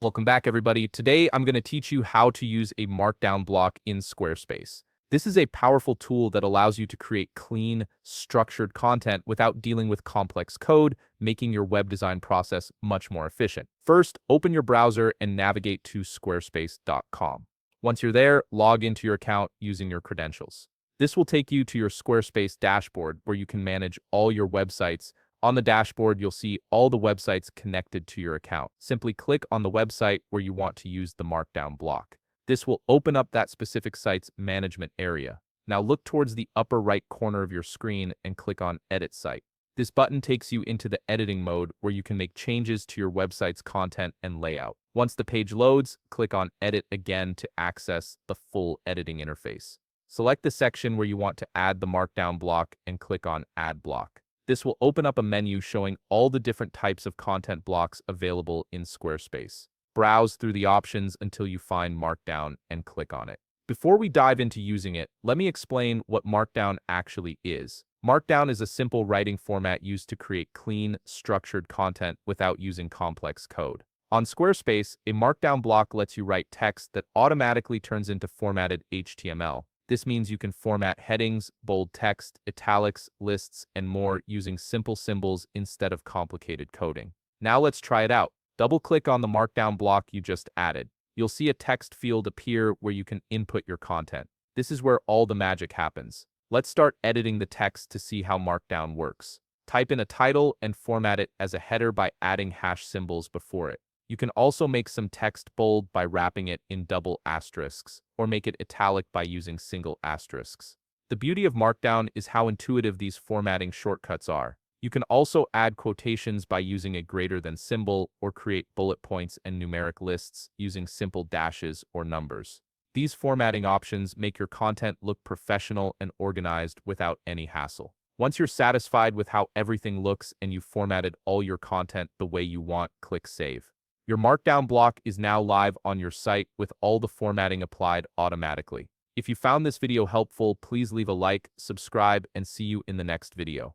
Welcome back, everybody. Today, I'm going to teach you how to use a Markdown block in Squarespace. This is a powerful tool that allows you to create clean, structured content without dealing with complex code, making your web design process much more efficient. First, open your browser and navigate to squarespace.com. Once you're there, log into your account using your credentials. This will take you to your Squarespace dashboard where you can manage all your websites. On the dashboard, you'll see all the websites connected to your account. Simply click on the website where you want to use the Markdown block. This will open up that specific site's management area. Now look towards the upper right corner of your screen and click on Edit Site. This button takes you into the editing mode where you can make changes to your website's content and layout. Once the page loads, click on Edit again to access the full editing interface. Select the section where you want to add the Markdown block and click on Add Block. This will open up a menu showing all the different types of content blocks available in Squarespace. Browse through the options until you find Markdown and click on it. Before we dive into using it, let me explain what Markdown actually is. Markdown is a simple writing format used to create clean, structured content without using complex code. On Squarespace, a Markdown block lets you write text that automatically turns into formatted HTML. This means you can format headings, bold text, italics, lists, and more using simple symbols instead of complicated coding. Now let's try it out. Double-click on the Markdown block you just added. You'll see a text field appear where you can input your content. This is where all the magic happens. Let's start editing the text to see how Markdown works. Type in a title and format it as a header by adding hash symbols before it. You can also make some text bold by wrapping it in double asterisks, or make it italic by using single asterisks. The beauty of Markdown is how intuitive these formatting shortcuts are. You can also add quotations by using a greater than symbol, or create bullet points and numeric lists using simple dashes or numbers. These formatting options make your content look professional and organized without any hassle. Once you're satisfied with how everything looks and you've formatted all your content the way you want, click Save. Your Markdown block is now live on your site with all the formatting applied automatically. If you found this video helpful, please leave a like, subscribe, and see you in the next video.